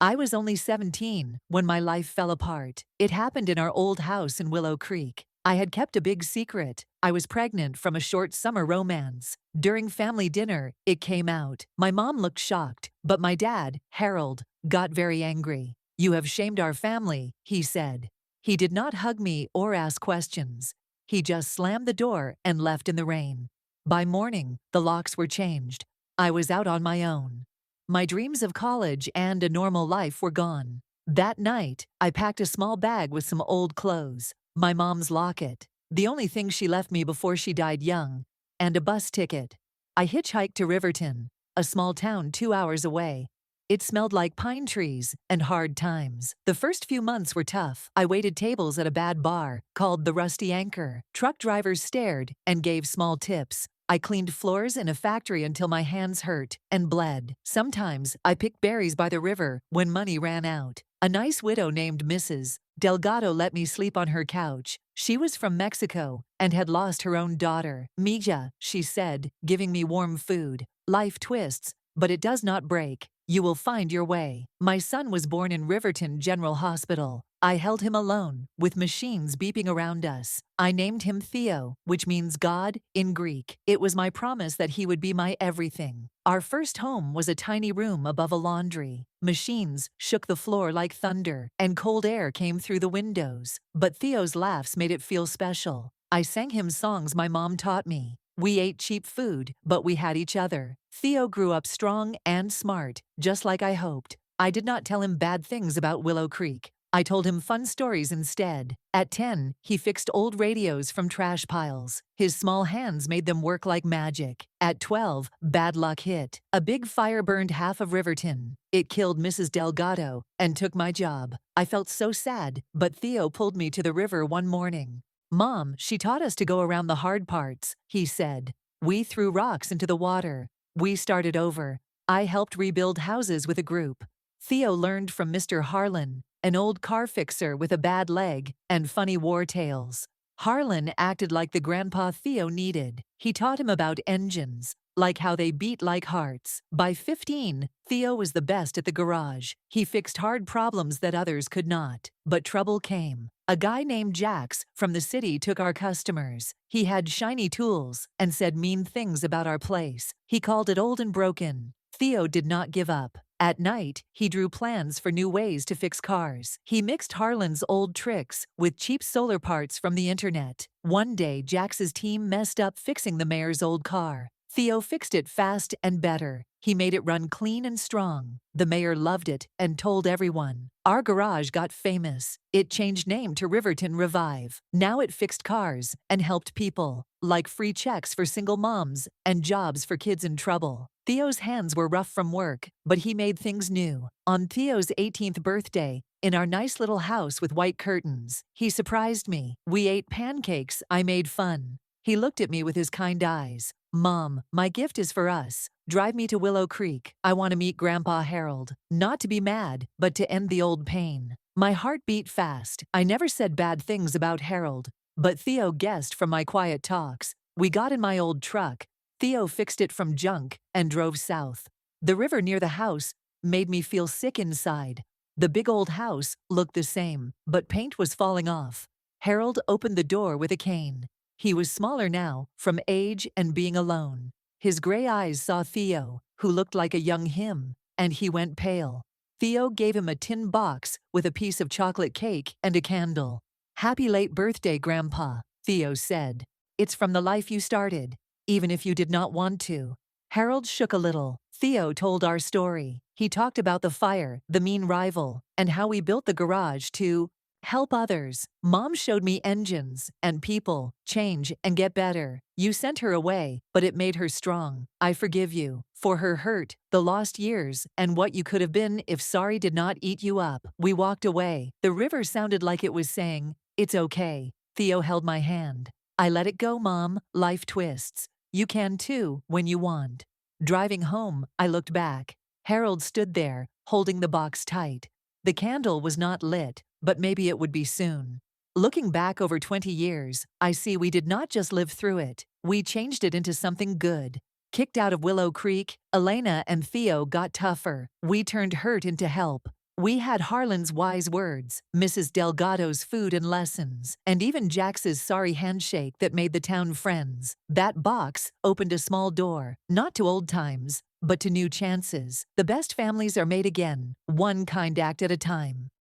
I was only 17 when my life fell apart. It happened in our old house in Willow Creek. I had kept a big secret. I was pregnant from a short summer romance. During family dinner, it came out. My mom looked shocked, but my dad, Harold, got very angry. "You have shamed our family," he said. He did not hug me or ask questions. He just slammed the door and left in the rain. By morning, the locks were changed. I was out on my own. My dreams of college and a normal life were gone. That night, I packed a small bag with some old clothes, my mom's locket, the only thing she left me before she died young, and a bus ticket. I hitchhiked to Riverton, a small town 2 hours away. It smelled like pine trees and hard times. The first few months were tough. I waited tables at a bad bar called the Rusty Anchor. Truck drivers stared and gave small tips. I cleaned floors in a factory until my hands hurt and bled. Sometimes I picked berries by the river when money ran out. A nice widow named Mrs. Delgado let me sleep on her couch. She was from Mexico and had lost her own daughter. "Mija," she said, giving me warm food. "Life twists, but it does not break. You will find your way." My son was born in Riverton General Hospital. I held him alone, with machines beeping around us. I named him Theo, which means God in Greek. It was my promise that he would be my everything. Our first home was a tiny room above a laundry. Machines shook the floor like thunder, and cold air came through the windows. But Theo's laughs made it feel special. I sang him songs my mom taught me. We ate cheap food, but we had each other. Theo grew up strong and smart, just like I hoped. I did not tell him bad things about Willow Creek. I told him fun stories instead. At 10, he fixed old radios from trash piles. His small hands made them work like magic. At 12, bad luck hit. A big fire burned half of Riverton. It killed Mrs. Delgado and took my job. I felt so sad, but Theo pulled me to the river one morning. "Mom, she taught us to go around the hard parts," he said. We threw rocks into the water. We started over. I helped rebuild houses with a group. Theo learned from Mr. Harlan, an old car fixer with a bad leg and funny war tales. Harlan acted like the grandpa Theo needed. He taught him about engines, like how they beat like hearts. By 15, Theo was the best at the garage. He fixed hard problems that others could not. But trouble came. A guy named Jax from the city took our customers. He had shiny tools and said mean things about our place. He called it old and broken. Theo did not give up. At night, he drew plans for new ways to fix cars. He mixed Harlan's old tricks with cheap solar parts from the internet. One day, Jax's team messed up fixing the mayor's old car. Theo fixed it fast and better. He made it run clean and strong. The mayor loved it and told everyone. Our garage got famous. It changed name to Riverton Revive. Now it fixed cars and helped people, like free checks for single moms and jobs for kids in trouble. Theo's hands were rough from work, but he made things new. On Theo's 18th birthday, in our nice little house with white curtains, he surprised me. We ate pancakes I made fun. He looked at me with his kind eyes. "Mom, my gift is for us. Drive me to Willow Creek. I want to meet Grandpa Harold. Not to be mad, but to end the old pain." My heart beat fast. I never said bad things about Harold, but Theo guessed from my quiet talks. We got in my old truck. Theo fixed it from junk and drove south. The river near the house made me feel sick inside. The big old house looked the same, but paint was falling off. Harold opened the door with a cane. He was smaller now, from age and being alone. His gray eyes saw Theo, who looked like a young him, and he went pale. Theo gave him a tin box with a piece of chocolate cake and a candle. "Happy late birthday, Grandpa," Theo said. "It's from the life you started, even if you did not want to." Harold shook a little. Theo told our story. He talked about the fire, the mean rival, and how we built the garage to help others. "Mom showed me engines and people change and get better. You sent her away, but it made her strong. I forgive you for her hurt, the lost years, and what you could have been if sorry did not eat you up." We walked away. The river sounded like it was saying, "It's okay." Theo held my hand. "I let it go, Mom. Life twists. You can too, when you want." Driving home, I looked back. Harold stood there, holding the box tight. The candle was not lit, but maybe it would be soon. Looking back over 20 years, I see we did not just live through it. We changed it into something good. Kicked out of Willow Creek, Elena and Theo got tougher. We turned hurt into help. We had Harlan's wise words, Mrs. Delgado's food and lessons, and even Jax's sorry handshake that made the town friends. That box opened a small door, not to old times, but to new chances. The best families are made again, one kind act at a time.